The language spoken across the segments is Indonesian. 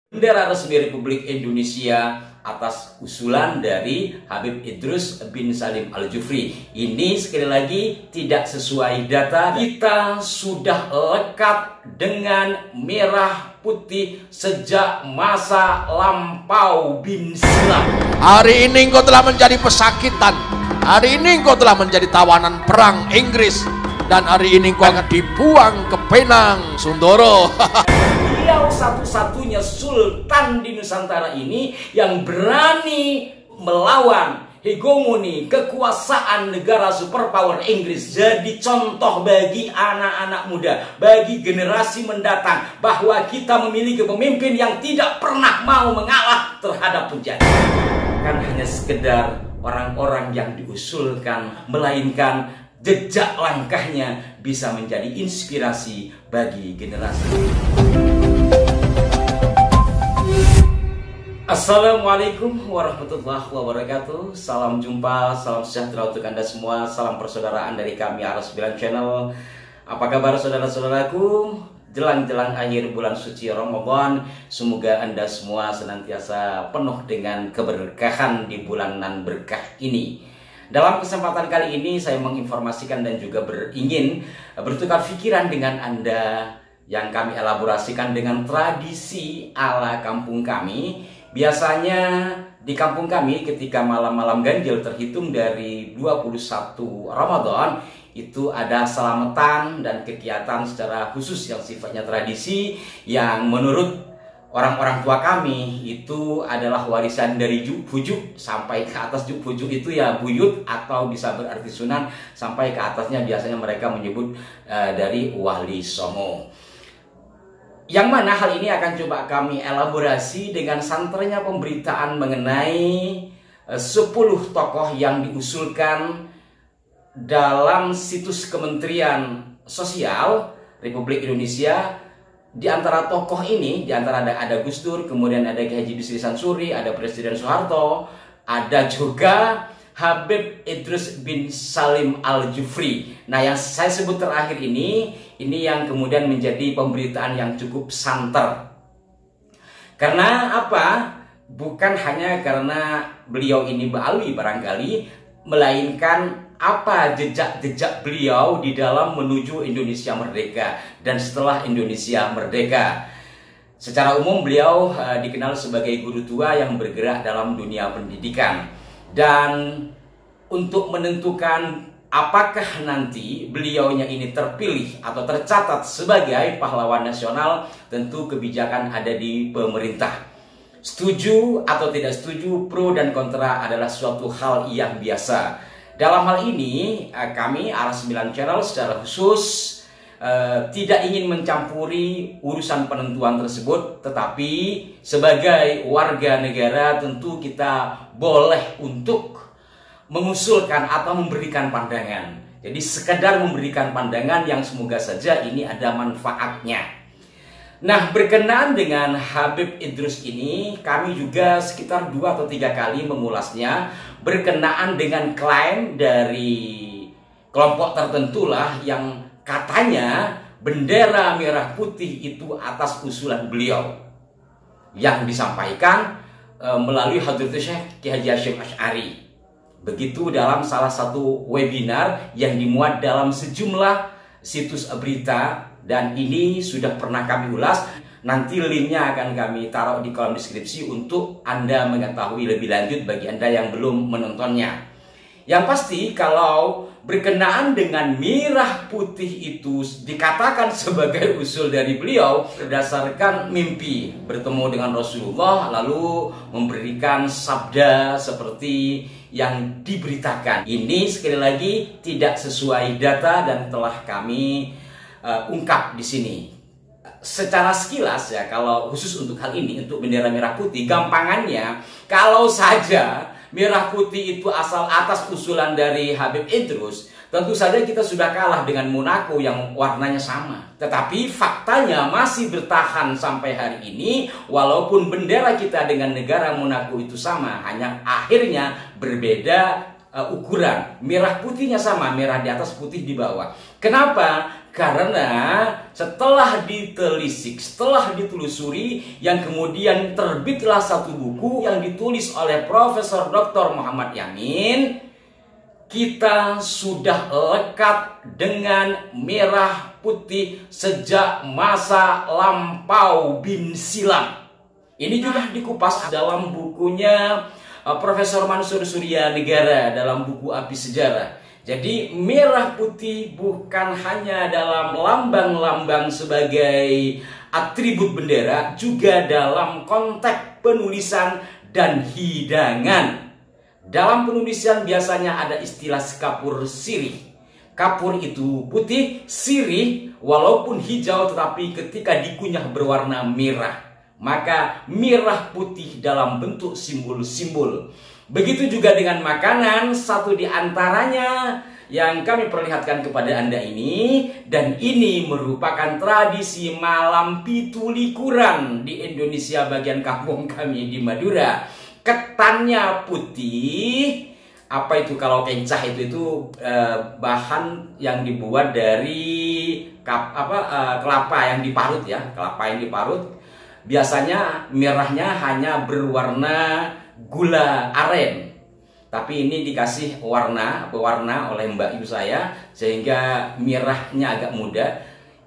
Bendera resmi Republik Indonesia atas usulan dari Habib Idrus bin Salim Al-Jufri. Ini sekali lagi tidak sesuai data. Kita sudah lekat dengan merah putih sejak masa lampau bin Silam. Hari ini engkau telah menjadi pesakitan. Hari ini engkau telah menjadi tawanan perang Inggris. Dan hari ini engkau akan dibuang ke Penang, Sundoro. Beliau satu-satunya sultan di Nusantara ini yang berani melawan hegemoni kekuasaan negara superpower Inggris. Jadi contoh bagi anak-anak muda, bagi generasi mendatang, bahwa kita memiliki pemimpin yang tidak pernah mau mengalah terhadap penjajah. Kan hanya sekedar orang-orang yang diusulkan, melainkan jejak langkahnya bisa menjadi inspirasi bagi generasi. Assalamualaikum warahmatullahi wabarakatuh. Salam jumpa, salam sejahtera untuk Anda semua. Salam persaudaraan dari kami Aras 9 Channel. Apa kabar saudara-saudaraku? Jelang-jelang akhir bulan suci Ramadan, semoga Anda semua senantiasa penuh dengan keberkahan di bulanan berkah ini. Dalam kesempatan kali ini saya menginformasikan dan juga ingin bertukar pikiran dengan Anda yang kami elaborasikan dengan tradisi ala kampung kami. Biasanya di kampung kami ketika malam-malam ganjil terhitung dari 21 Ramadan itu ada selamatan dan kegiatan secara khusus yang sifatnya tradisi yang menurut orang-orang tua kami itu adalah warisan dari bujuk sampai ke atas. Bujuk itu ya buyut atau bisa berarti sunan, sampai ke atasnya biasanya mereka menyebut dari wali songo. Yang mana hal ini akan coba kami elaborasi dengan santernya pemberitaan mengenai 10 tokoh yang diusulkan dalam situs Kementerian Sosial Republik Indonesia. Di antara tokoh ini, di antara ada Gus Dur, kemudian ada Ki Haji Bisri Sansuri, ada Presiden Soeharto, ada juga Habib Idrus bin Salim Al-Jufri. Nah, yang saya sebut terakhir ini yang kemudian menjadi pemberitaan yang cukup santer. Karena apa? Bukan hanya karena beliau ini Ba'alwi barangkali, melainkan apa jejak-jejak beliau di dalam menuju Indonesia merdeka dan setelah Indonesia merdeka. Secara umum beliau dikenal sebagai guru tua yang bergerak dalam dunia pendidikan. Dan untuk menentukan apakah nanti beliaunya ini terpilih atau tercatat sebagai pahlawan nasional, tentu kebijakan ada di pemerintah. Setuju atau tidak setuju, pro dan kontra adalah suatu hal yang biasa. Dalam hal ini kami Aras 9 Channel secara khusus tidak ingin mencampuri urusan penentuan tersebut, tetapi sebagai warga negara tentu kita boleh untuk mengusulkan atau memberikan pandangan. Jadi sekedar memberikan pandangan yang semoga saja ini ada manfaatnya. Nah, berkenaan dengan Habib Idrus ini, kami juga sekitar 2 atau 3 kali mengulasnya berkenaan dengan klaim dari kelompok tertentu lah yang katanya bendera merah putih itu atas usulan beliau yang disampaikan melalui Hadratus Syekh Ki Haji Hasyim Asy'ari. Begitu dalam salah satu webinar yang dimuat dalam sejumlah situs berita, dan ini sudah pernah kami ulas. Nanti linknya akan kami taruh di kolom deskripsi untuk Anda mengetahui lebih lanjut bagi Anda yang belum menontonnya. Yang pasti kalau berkenaan dengan merah putih itu dikatakan sebagai usul dari beliau berdasarkan mimpi bertemu dengan Rasulullah lalu memberikan sabda seperti yang diberitakan. Ini sekali lagi tidak sesuai data dan telah kami ungkap di sini. Secara sekilas ya, kalau khusus untuk hal ini, untuk bendera merah putih, gampangannya kalau saja merah putih itu asal atas usulan dari Habib Idrus, tentu saja kita sudah kalah dengan Monaco yang warnanya sama. Tetapi faktanya masih bertahan sampai hari ini, walaupun bendera kita dengan negara Monaco itu sama, hanya akhirnya berbeda ukuran. Merah putihnya sama, merah di atas, putih di bawah. Kenapa? Karena setelah ditelisik, setelah ditelusuri, yang kemudian terbitlah satu buku yang ditulis oleh Profesor Dr. Muhammad Yamin, kita sudah lekat dengan merah putih sejak masa lampau bin silam. Ini juga dikupas dalam bukunya Profesor Mansur Surya Negara dalam buku Api Sejarah. Jadi merah putih bukan hanya dalam lambang-lambang sebagai atribut bendera, juga dalam konteks penulisan dan hidangan. Dalam penulisan biasanya ada istilah kapur sirih. Kapur itu putih, sirih walaupun hijau tetapi ketika dikunyah berwarna merah. Maka merah putih dalam bentuk simbol-simbol. Begitu juga dengan makanan, satu di antaranya yang kami perlihatkan kepada Anda ini, dan ini merupakan tradisi malam pitu likuran di Indonesia bagian kampung kami di Madura. Ketannya putih. Apa itu kalau kencah itu bahan yang dibuat dari kelapa yang diparut ya, kelapa yang diparut. Biasanya merahnya hanya berwarna gula aren, tapi ini dikasih pewarna oleh Mbak Ibu saya sehingga merahnya agak muda.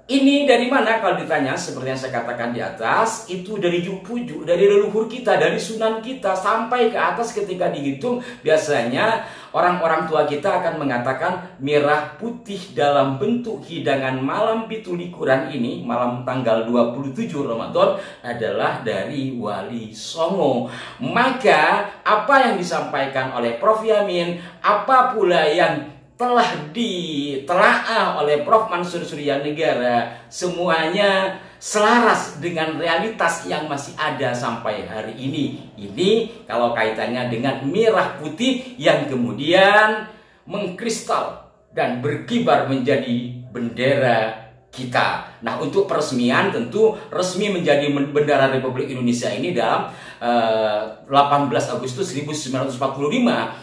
Ini dari mana kalau ditanya, seperti yang saya katakan di atas, itu dari jupujuk, dari leluhur kita, dari sunan kita sampai ke atas. Ketika dihitung biasanya orang-orang tua kita akan mengatakan merah putih dalam bentuk hidangan malam pitu likuran ini, malam tanggal 27 Ramadan, adalah dari Wali Songo. Maka apa yang disampaikan oleh Prof. Yamin, apa pula yang telah ditelaah oleh Prof. Mansur Surya Negara, semuanya selaras dengan realitas yang masih ada sampai hari ini. Ini kalau kaitannya dengan merah putih yang kemudian mengkristal dan berkibar menjadi bendera kita. Nah, untuk peresmian tentu resmi menjadi bendera Republik Indonesia ini dalam 18 Agustus 1945.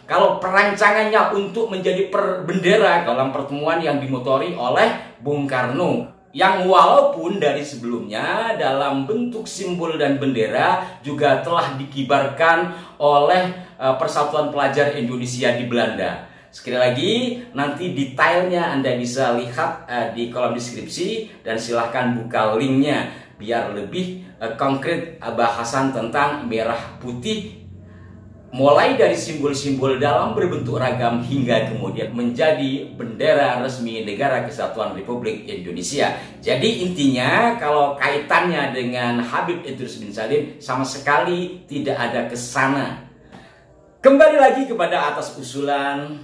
Kalau perancangannya untuk menjadi bendera dalam pertemuan yang dimotori oleh Bung Karno, yang walaupun dari sebelumnya dalam bentuk simbol dan bendera juga telah dikibarkan oleh Persatuan Pelajar Indonesia di Belanda. Sekali lagi, nanti detailnya Anda bisa lihat di kolom deskripsi, dan silahkan buka linknya biar lebih konkret bahasan tentang merah putih, mulai dari simbol-simbol dalam berbentuk ragam hingga kemudian menjadi bendera resmi Negara Kesatuan Republik Indonesia. Jadi intinya kalau kaitannya dengan Habib Idrus bin Salim sama sekali tidak ada kesana. Kembali lagi kepada atas usulan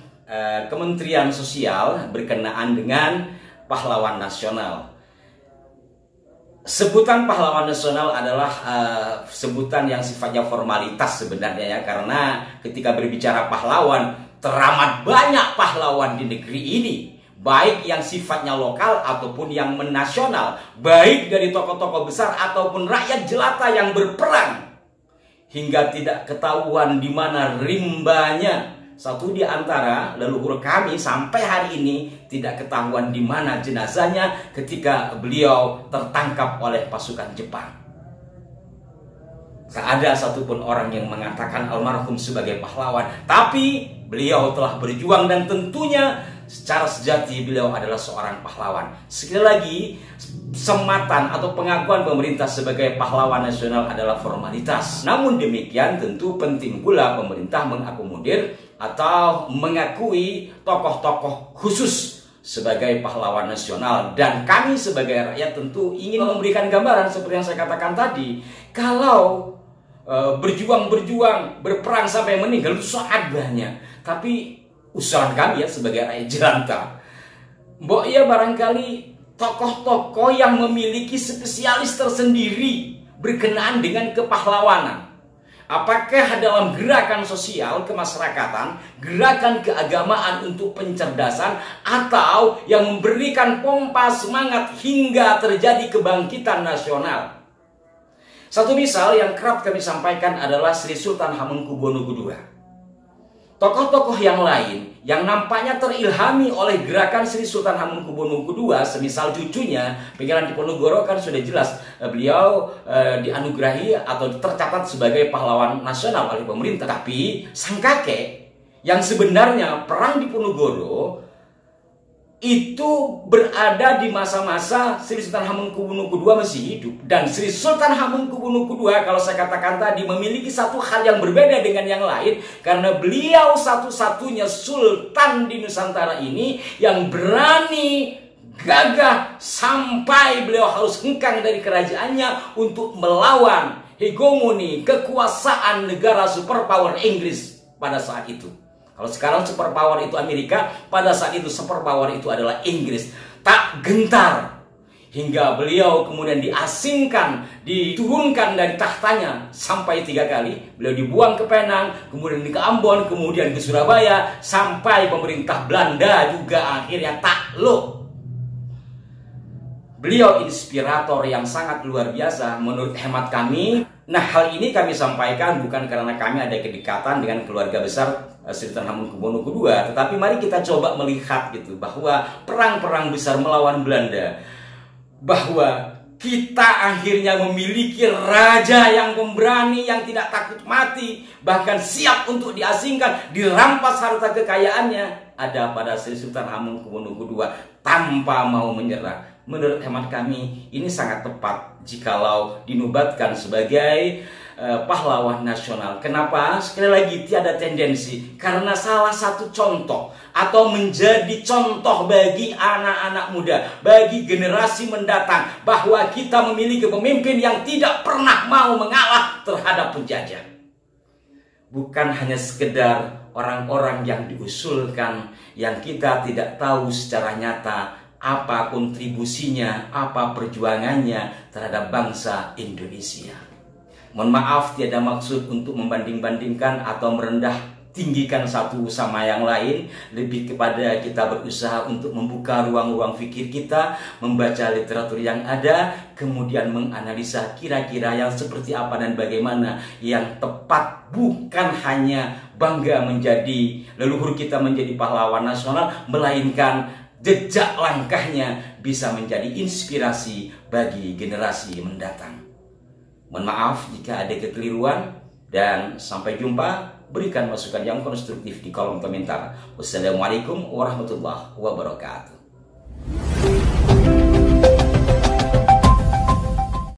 Kementerian Sosial berkenaan dengan pahlawan nasional. Sebutan pahlawan nasional adalah sebutan yang sifatnya formalitas sebenarnya ya, karena ketika berbicara pahlawan, teramat banyak pahlawan di negeri ini, baik yang sifatnya lokal ataupun yang menasional, baik dari tokoh-tokoh besar ataupun rakyat jelata yang berperang hingga tidak ketahuan di mana rimbanya. Satu di antara leluhur kami sampai hari ini tidak ketahuan di mana jenazahnya ketika beliau tertangkap oleh pasukan Jepang. Tak ada satupun orang yang mengatakan almarhum sebagai pahlawan, tapi beliau telah berjuang dan tentunya secara sejati beliau adalah seorang pahlawan. Sekali lagi, sematan atau pengakuan pemerintah sebagai pahlawan nasional adalah formalitas. Namun demikian tentu penting pula pemerintah mengakomodir atau mengakui tokoh-tokoh khusus sebagai pahlawan nasional. Dan kami sebagai rakyat tentu ingin memberikan gambaran seperti yang saya katakan tadi. Kalau berjuang, berperang sampai meninggal itu sangat banyak. Tapi usulan kami ya sebagai rakyat jelanta, mbok ya barangkali tokoh-tokoh yang memiliki spesialis tersendiri berkenaan dengan kepahlawanan. Apakah dalam gerakan sosial kemasyarakatan, gerakan keagamaan untuk pencerdasan, atau yang memberikan pompa semangat hingga terjadi kebangkitan nasional. Satu misal yang kerap kami sampaikan adalah Sri Sultan Hamengkubuwono II. Tokoh-tokoh yang lain yang nampaknya terilhami oleh gerakan Sri Sultan Hamengkubuwono II, semisal cucunya Pangeran Diponegoro kan sudah jelas beliau dianugerahi atau tercatat sebagai pahlawan nasional oleh pemerintah. Tapi sang kakek yang sebenarnya perang Diponegoro itu berada di masa-masa Sri Sultan Hamengkubuwono II masih hidup. Dan Sri Sultan Hamengkubuwono II, kalau saya katakan tadi, memiliki satu hal yang berbeda dengan yang lain, karena beliau satu-satunya sultan di Nusantara ini yang berani, gagah, sampai beliau harus hengkang dari kerajaannya untuk melawan hegemoni kekuasaan negara superpower Inggris pada saat itu. Kalau sekarang superpower itu Amerika, pada saat itu superpower itu adalah Inggris. Tak gentar hingga beliau kemudian diasingkan, diturunkan dari tahtanya sampai 3 kali. Beliau dibuang ke Penang, kemudian ke Ambon, kemudian ke Surabaya, sampai pemerintah Belanda juga akhirnya takluk. Beliau inspirator yang sangat luar biasa menurut hemat kami. Nah, hal ini kami sampaikan bukan karena kami ada kedekatan dengan keluarga besar Sri Sultan Hamengkubuwono II, tetapi mari kita coba melihat gitu bahwa perang-perang besar melawan Belanda, bahwa kita akhirnya memiliki raja yang pemberani, yang tidak takut mati, bahkan siap untuk diasingkan, dirampas harta kekayaannya, ada pada Sri Sultan Hamengkubuwono II tanpa mau menyerah. Menurut hemat kami ini sangat tepat jikalau dinobatkan sebagai pahlawan nasional. Kenapa? Sekali lagi tiada tendensi, karena salah satu contoh atau menjadi contoh bagi anak-anak muda, bagi generasi mendatang, bahwa kita memiliki pemimpin yang tidak pernah mau mengalah terhadap penjajah. Bukan hanya sekedar orang-orang yang diusulkan, yang kita tidak tahu secara nyata apa kontribusinya, apa perjuangannya terhadap bangsa Indonesia. Mohon maaf, tiada maksud untuk membanding-bandingkan atau merendah tinggikan satu sama yang lain. Lebih kepada kita berusaha untuk membuka ruang-ruang fikir kita, membaca literatur yang ada, kemudian menganalisa kira-kira yang seperti apa dan bagaimana yang tepat. Bukan hanya bangga menjadi leluhur kita menjadi pahlawan nasional, melainkan jejak langkahnya bisa menjadi inspirasi bagi generasi mendatang. Mohon maaf jika ada kekeliruan, dan sampai jumpa. Berikan masukan yang konstruktif di kolom komentar. Wassalamualaikum warahmatullahi wabarakatuh.